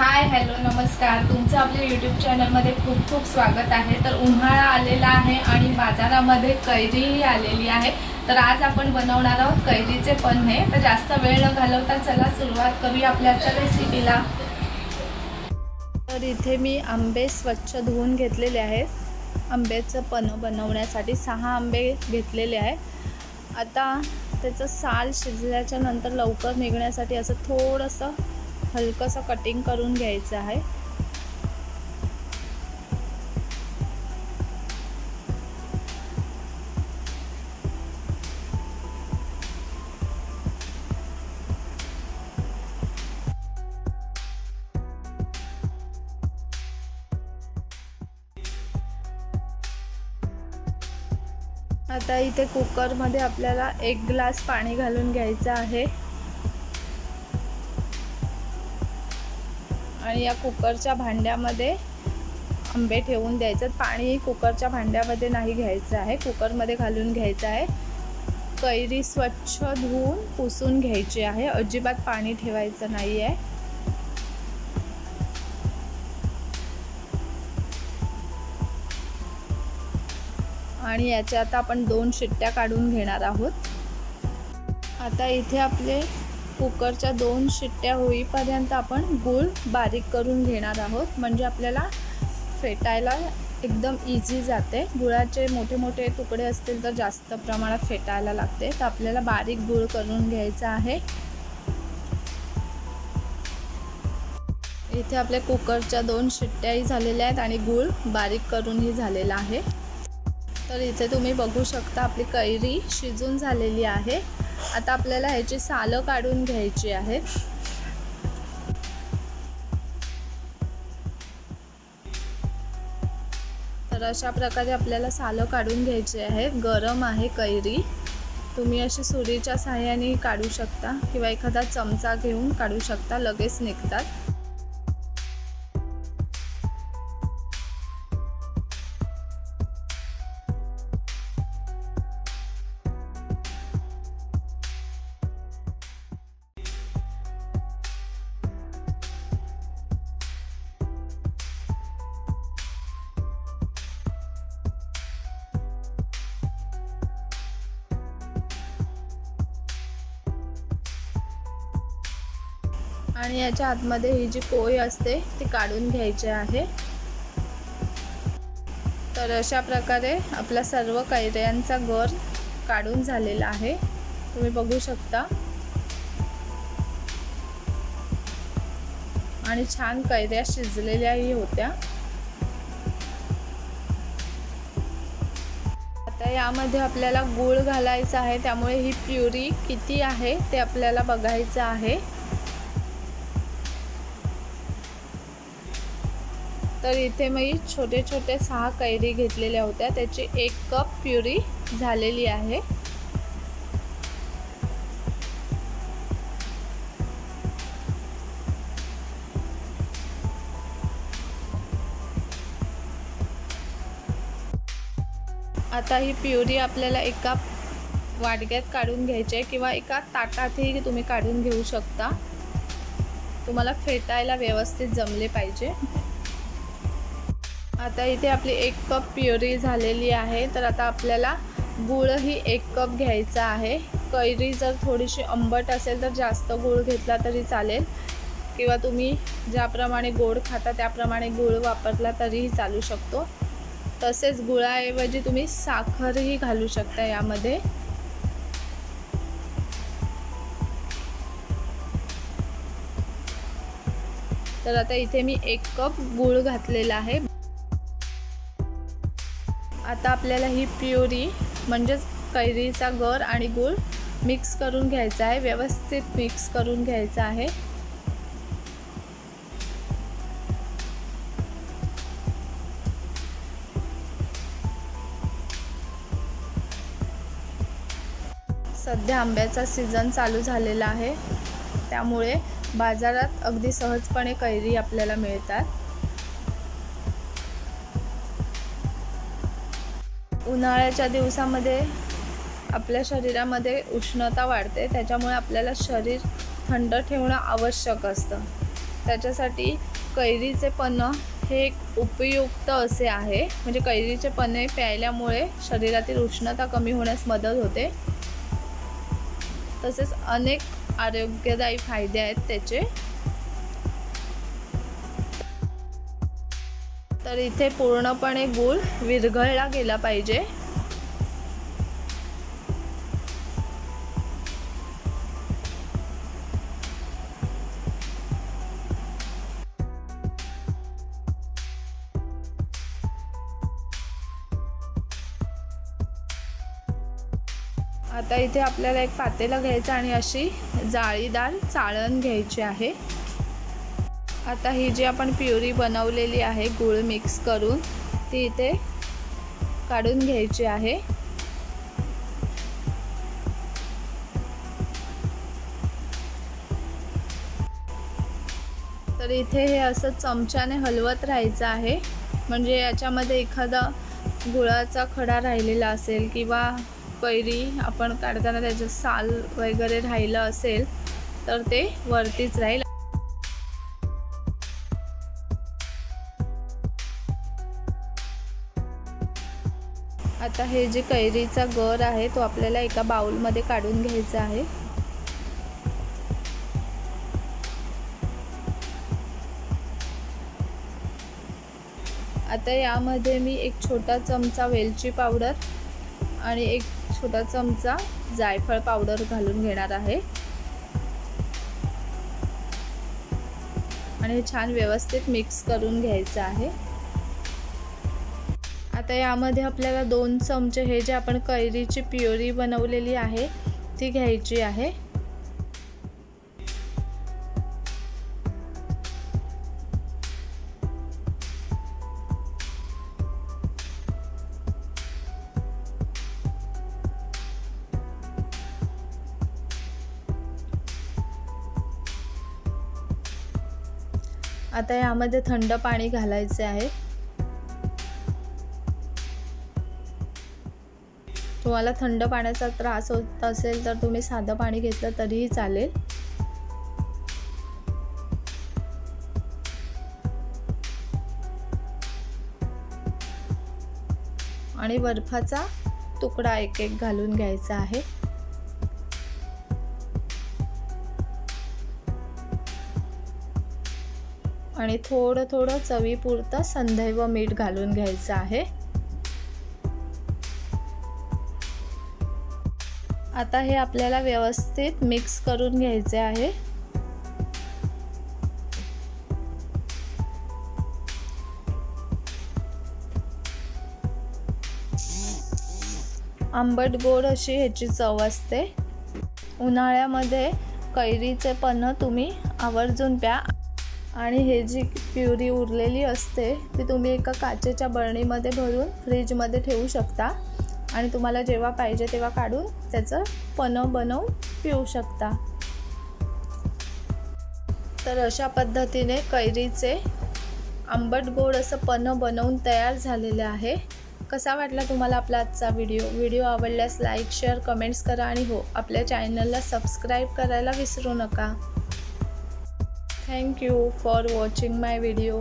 Hi hello नमस्कार, तुमचं आपल्या यूट्यूब चॅनलमध्ये खूप खूप स्वागत आहे। तर उन्हाळा आलेला आहे आणि बाजारामध्ये कैरीही आलेली आहे। तर आज आपण बनवणार आहोत कैरीचे पन्हे। तर जास्त वेळ न घालवता चला सुरुवात करूया आपल्या रेसिपीला। तर इथे मी आंबे स्वच्छ धुवून घेतलेले आहेत। आंब्याचं पन्ह बनवण्यासाठी 6 आंबे घेतलेले आहेत। आता त्याचं साल शिजल्याच्या नंतर लवकर निघण्यासाठी असं थोडंसं हलकंसं कटिंग करून घ्यायचं आहे। आता इथे कुकरमध्ये आपल्याला 1 ग्लास पाणी घालून घ्यायचं आहे आणि या कुकरच्या भांड्यामध्ये आंबे ठेवून द्यायचे। पाणी कुकरच्या भांड्यामध्ये नाही घ्यायचं आहे, कुकरमध्ये घालून घ्यायचं आहे। कैरी स्वच्छ धुवून पुसून घ्यायची आहे, अजिबात पाणी ठेवायचं नाही आहे। आणि याच्या आता आपण 2 शिट्ट्या काढून घेणार आहोत। आता इथे आपले कुकरच्या 2 शिट्ट्या होईपर्यंत आपण गूळ बारीक करून घेणार आहोत, म्हणजे आपल्याला फेटायला एकदम इझी जाते। गुळाचे मोठे मोठे तुकडे असतील तर जास्त प्रमाणात फेटायला लागते, तर आपल्याला बारीक गूळ करून घ्यायचा आहे। इथे आपल्या कुकरच्या 2 शिट्ट्याही झालेल्या आहेत आणि गूळ बारीक करूनही झालेला आहे। तर इथे तुम्ही बघू शकता आपली कैरी शिजून झालेली आहे। आता आपल्याला ह्याची सालं काढून घ्यायची आहेत। तर अशा प्रकारे आपल्याला सालं काढून घ्यायची आहेत। गरम आहे कैरी, तुम्ही अशी सुरीच्या सहाय्याने काढू शकता किंवा एखादा चमचा घेऊन काढू शकता, लगेच निघतात। आणि याच्या आतमध्ये ही जी पोळी असते ती काढून घ्यायची आहे। तर अशा प्रकारे आपला सर्व कैऱ्यांचा गर काढून झालेला आहे, तुम्ही बघू शकता। आणि छान कैऱ्या शिजलेल्याही होत्या। आता यामध्ये आपल्याला गूळ घालायचा आहे, त्यामुळे ही प्युरी किती आहे ते आपल्याला बघायचं आहे। तर इथे मी छोटे छोटे 6 कैरी घेतलेल्या होत्या, त्याची 1 कप प्युरी झालेली आहे। आता ही प्युरी आपल्याला एका वाटक्यात काढून घ्यायची आहे किंवा एका ताटातही तुम्ही काढून घेऊ शकता, तुम्हाला फेटायला व्यवस्थित जमले पाहिजे। आता इथे आपली 1 कप प्युरी झालेली आहे। तर आता आपल्याला गूळही 1 कप घ्यायचा आहे। कैरी जर थोडीशी आंबट असेल तर जास्त गूळ घेतला तरी चालेल, किंवा तुम्ही ज्याप्रमाणे गोड खाता त्याप्रमाणे गूळ वापरला तरीही चालू शकतो। तसेच गुळाऐवजी तुम्ही साखरही घालू शकता यामध्ये। तर आता इथे मी 1 कप गूळ घातलेला आहे। आता आपल्याला ही प्युरी म्हणजेच कैरीचा गर आणि गूळ मिक्स करून घ्यायचा आहे, व्यवस्थित मिक्स करून घ्यायचा आहे। सध्या आंब्याचा सीझन चालू झालेला आहे, त्यामुळे बाजारात अगदी सहजपणे कैरी आपल्याला मिळतात। उन्हाळ्याच्या दिवसामध्ये आपल्या शरीरामध्ये उष्णता वाढते, त्याच्यामुळे आपल्याला शरीर थंड ठेवणं आवश्यक असतं। त्याच्यासाठी कैरीचे पन्ह हे एक उपयुक्त असे आहे, म्हणजे कैरीचे पन्हे प्यायल्यामुळे शरीरातील उष्णता कमी होण्यास मदत होते। तसेच अनेक आरोग्यदायी फायदे आहेत त्याचे। तर इथे पूर्णपणे गूळ विरघळला गेला पाहिजे। आता इथे आपल्याला एक पातेलं घ्यायचं आणि अशी जाळीदार चाळण घ्यायची आहे। आता ही जी आपण प्युरी बनवलेली आहे गूळ मिक्स करून, ती इथे काढून घ्यायची आहे। तर इथे हे असं चमच्याने हलवत राहायचं आहे, म्हणजे याच्यामध्ये एखादा गुळाचा खडा राहिलेला असेल किंवा कैरी आपण काढताना त्याचं साल वगैरे राहिलं असेल तर ते वरतीच राहील। आता हे जे कैरीचा गर आहे तो आपल्याला एका बाउलमध्ये काढून घ्यायचा आहे। आता यामध्ये मी एक छोटा चमचा वेलची पावडर आणि एक छोटा चमचा जायफळ पावडर घालून घेणार आहे आणि हे छान व्यवस्थित मिक्स करून घ्यायचं आहे। आता यामध्ये आपल्याला 2 चमचे हे जे आपण कैरीची प्युरी बनवलेली आहे ती घ्यायची आहे। आता यामध्ये थंड पाणी घालायचे आहे। तुम्हाला थंड पाण्याचा त्रास होत असेल तर तुम्ही साधं पाणी घेतलं तरीही चालेल। आणि बर्फाचा तुकडा एक एक घालून घ्यायचा आहे। आणि थोडं थोडं चवीपुरतं संदैव मीठ घालून घ्यायचं आहे। आता हे आपल्याला व्यवस्थित मिक्स करून घ्यायचे आहे। आंबट गोड अशी ह्याची चव असते। उन्हाळ्यामध्ये कैरीचे पन्ह तुम्ही आवर्जून प्या। आणि हे जी प्युरी उरलेली असते ती तुम्ही एका काचेच्या बरणीमध्ये भरून फ्रीजमध्ये ठेवू शकता आणि तुम्हाला जेव्हा पाहिजे तेव्हा काढून त्याचं पन्ह बनवून पिऊ शकता। तर अशा पद्धतीने कैरीचे आंबट गोड असं पन्ह बनवून तयार झालेले आहे। कसा वाटला तुम्हाला आपला आजचा व्हिडिओ आवडल्यास लाईक शेअर कमेंट्स करा आणि हो आपल्या चॅनलला सबस्क्राईब करायला विसरू नका। Thank you for watching my video.